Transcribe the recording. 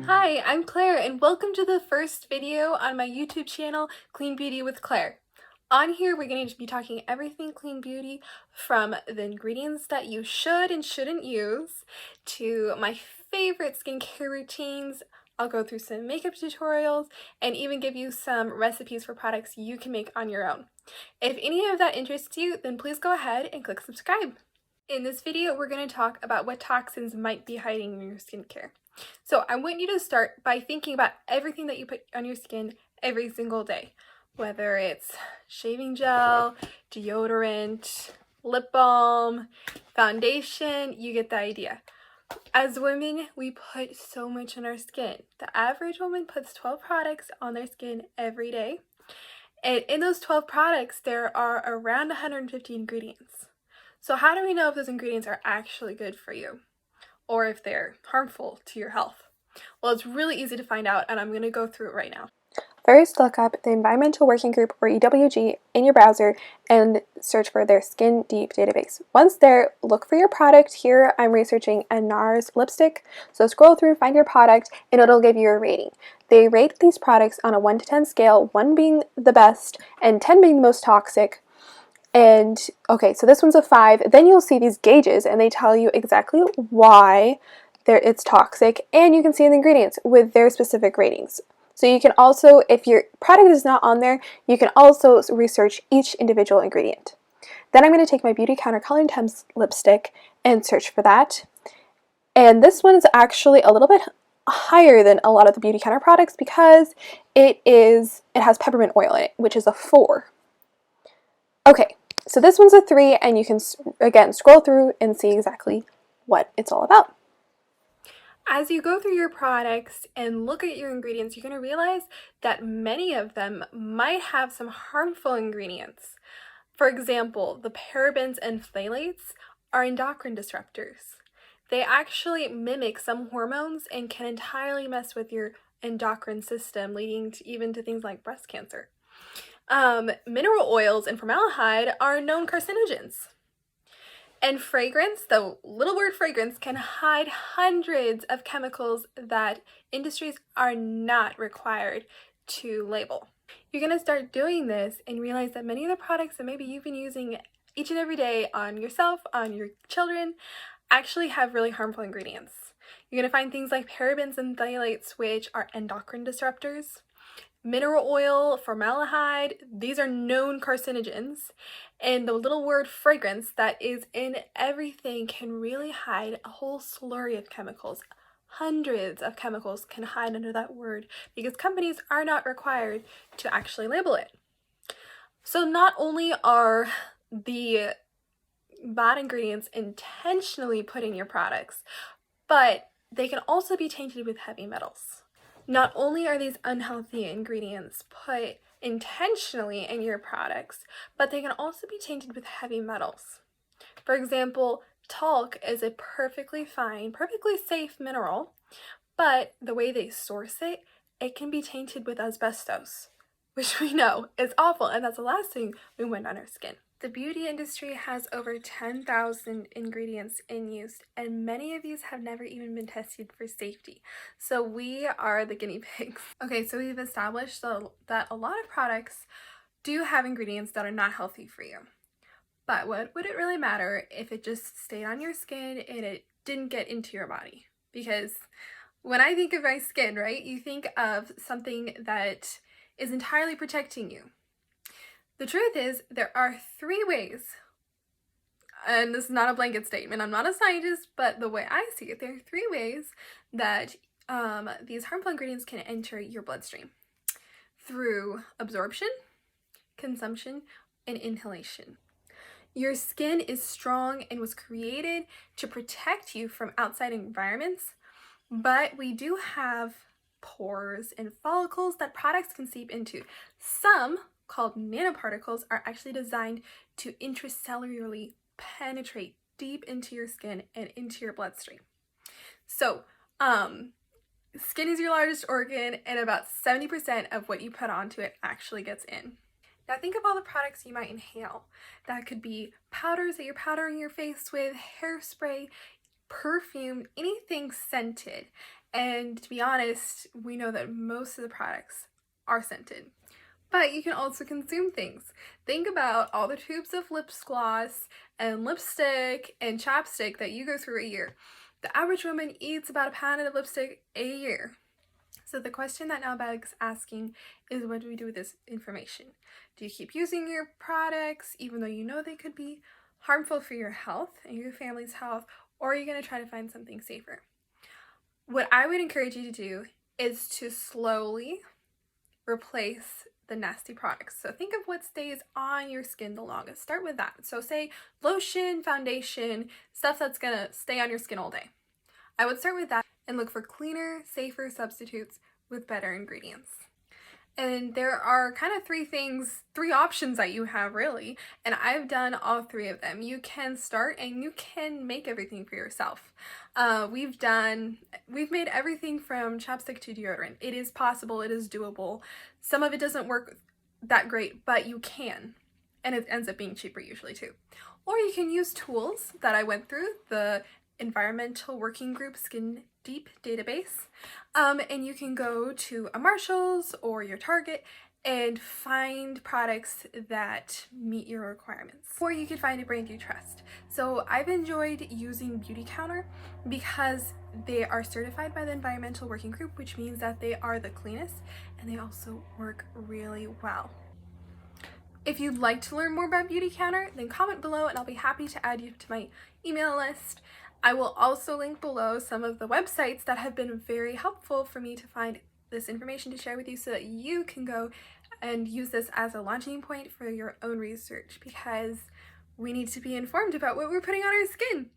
Hi, I'm Claire and welcome to the first video on my YouTube channel, Clean Beauty with Claire. On here we're going to be talking everything clean beauty, from the ingredients that you should and shouldn't use to my favorite skincare routines. I'll go through some makeup tutorials and even give you some recipes for products you can make on your own. If any of that interests you, then please go ahead and click subscribe. In this video, we're going to talk about what toxins might be hiding in your skincare. So I want you to start by thinking about everything that you put on your skin every single day, whether it's shaving gel, deodorant, lip balm, foundation, you get the idea. As women, we put so much on our skin. The average woman puts 12 products on their skin every day. And in those 12 products, there are around 150 ingredients. So how do we know if those ingredients are actually good for you, or if they're harmful to your health? Well, it's really easy to find out, and I'm going to go through it right now. First, look up the Environmental Working Group, or EWG, in your browser and search for their Skin Deep database. Once there, look for your product. Here I'm researching a NARS lipstick, so scroll through, find your product, and it'll give you a rating. They rate these products on a 1 to 10 scale, 1 being the best and 10 being the most toxic. And okay, so this one's a 5. Then you'll see these gauges and they tell you exactly why it's toxic, and you can see the ingredients with their specific ratings. So you can also, if your product is not on there, you can also research each individual ingredient. Then I'm going to take my Beauty Counter Color Intense lipstick and search for that. And this one is actually a little bit higher than a lot of the Beauty Counter products because it has peppermint oil in it, which is a 4. Okay, so this one's a 3, and you can, again, scroll through and see exactly what it's all about. As you go through your products and look at your ingredients, you're going to realize that many of them might have some harmful ingredients. For example, the parabens and phthalates are endocrine disruptors. They actually mimic some hormones and can entirely mess with your endocrine system, leading even to things like breast cancer. Mineral oils and formaldehyde are known carcinogens. And fragrance, the little word fragrance, can hide hundreds of chemicals that industries are not required to label. You're going to start doing this and realize that many of the products that maybe you've been using each and every day on yourself, on your children, actually have really harmful ingredients. You're going to find things like parabens and phthalates, which are endocrine disruptors. Mineral oil, formaldehyde, these are known carcinogens, and the little word fragrance that is in everything can really hide a whole slurry of chemicals. Hundreds of chemicals can hide under that word because companies are not required to actually label it. So not only are the bad ingredients intentionally put in your products, but they can also be tainted with heavy metals. Not only are these unhealthy ingredients put intentionally in your products, but they can also be tainted with heavy metals. For example, talc is a perfectly fine, perfectly safe mineral, but the way they source it, it can be tainted with asbestos, which we know is awful, and that's the last thing we want on our skin. The beauty industry has over 10,000 ingredients in use, and many of these have never even been tested for safety. So we are the guinea pigs. Okay, so we've established that a lot of products do have ingredients that are not healthy for you. But what would it really matter if it just stayed on your skin and it didn't get into your body? Because when I think of my skin, right, you think of something that is entirely protecting you. The truth is, there are 3 ways, and this is not a blanket statement, I'm not a scientist, but the way I see it, there are 3 ways that these harmful ingredients can enter your bloodstream: through absorption, consumption, and inhalation. Your skin is strong and was created to protect you from outside environments, but we do have pores and follicles that products can seep into. Some, called nanoparticles, are actually designed to intracellularly penetrate deep into your skin and into your bloodstream. So, skin is your largest organ, and about 70% of what you put onto it actually gets in. Now think of all the products you might inhale. That could be powders that you're powdering your face with, hairspray, perfume, anything scented. And to be honest, we know that most of the products are scented. But you can also consume things. Think about all the tubes of lip gloss and lipstick and chapstick that you go through a year. The average woman eats about a pound of lipstick a year. So the question that now begs asking is, what do we do with this information? Do you keep using your products even though you know they could be harmful for your health and your family's health, or are you going to try to find something safer? What I would encourage you to do is to slowly replace the nasty products. So think of what stays on your skin the longest. Start with that. So say lotion, foundation, stuff that's gonna stay on your skin all day. I would start with that and look for cleaner, safer substitutes with better ingredients. And there are kind of three options that you have really, and I've done all three of them. You can start and you can make everything for yourself. We've made everything from chapstick to deodorant. It is possible, it is doable. Some of it doesn't work that great, but you can, and it ends up being cheaper usually too. Or you can use tools that I went through, the Environmental Working Group Skin Deep database, and you can go to a Marshall's or your Target and find products that meet your requirements. Or you could find a brand you trust. So I've enjoyed using Beauty Counter because they are certified by the Environmental Working Group, which means that they are the cleanest and they also work really well. If you'd like to learn more about Beauty Counter, then comment below and I'll be happy to add you to my email list. I will also link below some of the websites that have been very helpful for me to find this information to share with you so that you can go and use this as a launching point for your own research, because we need to be informed about what we're putting on our skin.